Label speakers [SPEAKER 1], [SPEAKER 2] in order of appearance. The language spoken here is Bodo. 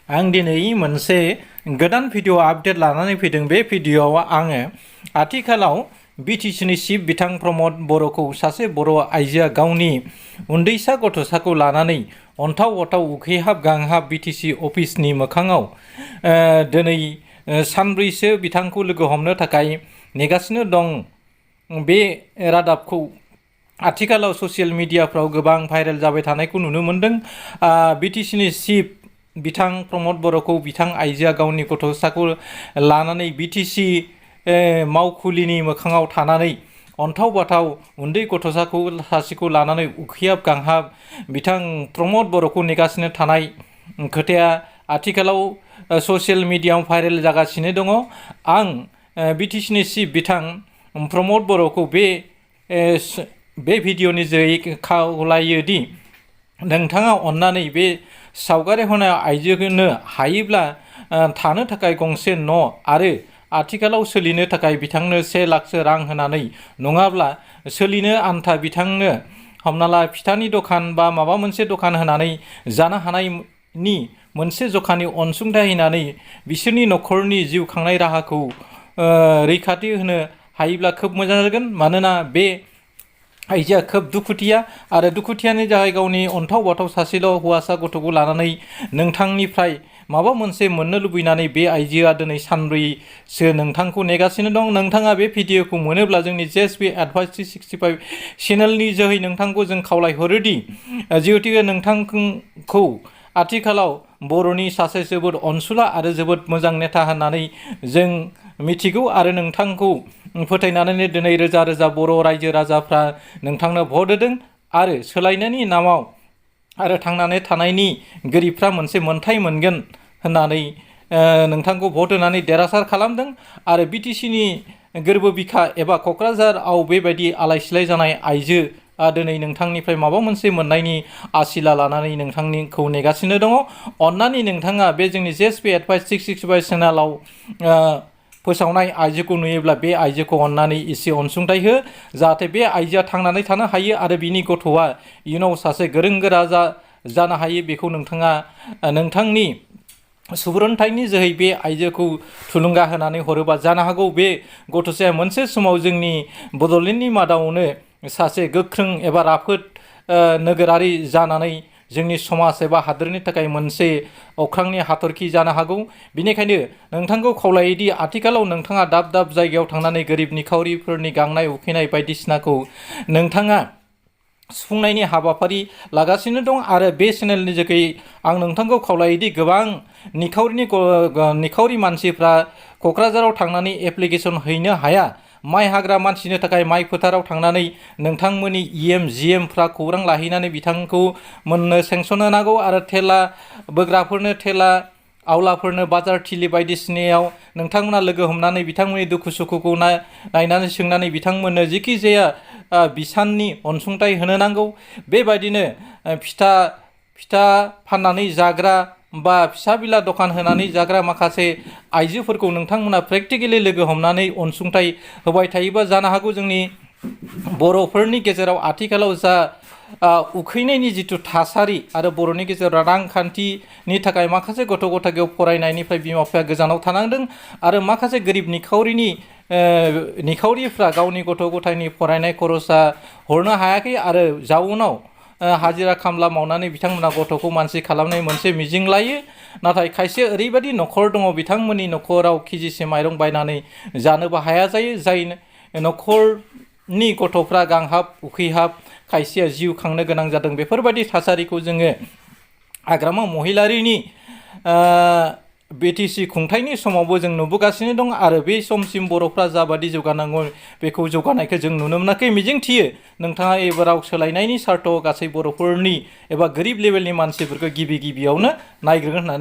[SPEAKER 1] आं दिनै मोनसे गोदान भिडिअ आपडेट लानानै फैदों। बे भिडिअआव आङो आथिखालाव बिटिसिनि चिफ बिथां प्रमद बर'खौ सासे बर' आइजोआ गावनि उन्दैसा गथ'साखौ लानानै अन्थाव अथाव उखैहाब गांहाब बिटिसि अफिसनि मोखाङाव दिनै सानब्रैसो बिथांखौ लोगो हमनो थाखाय नेगासिनो दं। बे रादाबखौ आथिखालाव ससियेल मिडियाफ्राव गोबां भाइरेल जाबाय थानायखौ नुनो मोन्दों। बिटिसिनि चिफ बिथां प्रमद बर'खौ बिथां आइजोआ गावनि गथ'साखौ लानानै बिटिसि मावखुलिनि मोखाङाव थानानै अन्थाव बाथाव उन्दै गथ'साखौ सासेखौ लानानै उखैहाब गांहाब बिथां प्रमद बर'खौ नेगासिनो थानाय खोथाया आथिखालाव ससियेल मिडियायाव भाइरेल जागासिनो दङ। आं बिटिसिनि चिफ बिथां प्रमद बर'खौ बे भिडिअनि जोहै खावलायोदि नोंथाङा अन्नानै बे सावगारि होनाय आइजोनो हायोब्ला थानो थाखाय गंसे न' आरो आथिखालाव सोलिनो थाखाय बिथांनो 1 लाखसो रां होनानै नङाब्ला सोलिनो आन्था बिथांनो हमना ला फिथानि दखान बा माबा मोनसे दखान होनानै जानो हानायनि मोनसे जखानि अनसुंथाइ होनानै बिसोरनि न'खरनि जिउ खांनाय राहाखौ रैखाथि होनो हायोब्ला खोब मोजां जागोन। मानोना बे आइजोआ खोब दुखुथिया आरो दुखुथियानि जाय गावनि अन्थाव बाथाव सासेल' हौवासा गथ'खौ लानानै नोंथांनिफ्राय माबा मोनसे मोननो लुबैनानै बे आइजोआ दिनै सानब्रैसो नोंथांखौ नेगासिनो दं। नोंथाङा बे भिडिअखौ मोनोब्ला जोंनि JSB Advice 365 चेनेलनि जोहै नोंथांखौ जों खावलायहरोदि जिहेतु नोंथांखौ आथिखालाव बर'नि सासे जोबोद अनसुला आरो जोबोद मोजां नेता होननानै जों मिथिगौ आरो नोंथांखौ फोथायनानैनो दिनै रोजा रोजा बर' रायजो राजाफ्रा नोंथांनो भट होदों आरो सोलायनायनि नामाव आरो थांनानै थानायनि गोरिबफ्रा मोनसे मोन्थाय मोनगोन होननानै नोंथांखौ भट होनानै देरहासार खालामदों। आरो बिटिसिनि गोरबो बिखा एबा क'क्राझाराव बेबायदि आलाय सिलाय जानाय आइजो दिनै नोंथांनिफ्राय माबा मोनसे मोननायनि आसिला लानानै नोंथांखौ नेगासिनो दङ। अन्नानै नोंथाङा बे जोंनि JSB Advice 365 चेनेलाव फोसावनाय आइजोखौ नुयोब्ला बे आइजोखौ अन्नानै एसे अनसुंथाइ हो, जाहाथे बे आइजोआ थांनानै थानो हायो आरो बिनि गथ'आ इयुनाव सासे गोरों गोरा जानो हायो। बेखौ नोंथाङा नोंथांनि सुबुरुनथाइनि जोहै बे आइजोखौ थुलुंगा होनानै हरोबा जानो हागौ बे गथ'साया मोनसे समाव जोंनि बड'लेण्डनि मादावनो सासे गोख्रों एबा राफोद नोगोरारि जानानै जोंनि समाज एबा हादोरनि थाखाय मोनसे अख्रांनि हाथरखि जानो हागौ। बेनिखायनो नोंथांखौ खावलायोदि आथिखालाव नोंथाङा दाब दाब जायगायाव थांनानै गोरिब निखावरिफोरनि गांनाय उखैनाय बायदिसिनाखौ नोंथाङा सुफुंनायनि हाबाफारि लागासिनो दं। आरो बे चेनेलनि जोगै आं नोंथांखौ खावलायोदि गोबां निखावरि मानसिफ्रा क'क्राझाराव थांनानै एप्लिकेसन हैनो हाया। माइ हाग्रा मानसिनो थाखाय माइ फोथाराव थांनानै नोंथांमोननि GMफ्रा खौरां लाहैनानै बिथांखौ मोननो सेंसन होनांगौ आरो थेला बोग्राफोरनो थेला आवलाफोरनो बाजार थिलि बायदिसिनायाव नोंथांमोना लोगो हमनानै बिथांमोननि दुखु सुखुखौ नायनानै सोंनानै बिथांमोननो जिखि जाया बिसाननि अनसुंथाइ होनो नांगौ। बेबायदिनो फिथा फाननानै जाग्रा बा फिसा बिला दखान होनानै जाग्रा माखासे आइजोफोरखौ नोंथांमोना प्रेक्टिकेलि लोगो हमनानै अनसुंथाइ होबाय थायोबा जानो हागौ जोंनि बर'फोरनि गेजेराव आथिखालाव जा उखैनायनि जिथु थासारि आरो बर'नि गेजेराव रांखान्थिनि थाखाय माखासे गथ' गथायखौ फरायनायनिफ्राय बिमा बिफाया गोजानाव थानांदों आरो माखासे गोरिब निखावरिफ्रा गावनि गथ' गथायनि फरायनाय खरसा हरनो हायाखै आरो जाउनाव हाजिरा खामला मावनानै बिथांमोना गथ'खौ मानसि खालामनाय मोनसे मिजिं लायो। नाथाय खायसे ओरैबायदि न'खर दङ बिथांमोननि न'खराव केजिसे माइरं बायनानै जानोबो हाया जायो। जाय न'खरनि गथ'फ्रा गांहाब उखैहाब खायसेया जिउ खांनो गोनां जादों। बेफोरबायदि थासारिखौ जोङो हाग्रामा महिलारिनि बिटिसि खुंथायनि समावबो जों नुबोगासिनो दं आरो बे समसिम बर'फ्रा जाबादि जौगानांगौ बेखौ जौगानायखौ जों नुनो मोनाखै। मिजिंथियो नोंथाङा एबाराव सोलायनायनि सार्थ गासै बर'फोरनि एबा गोरिब लेभेलनि मानसिफोरखौ गिबियावनो नायग्रोगोन होननानै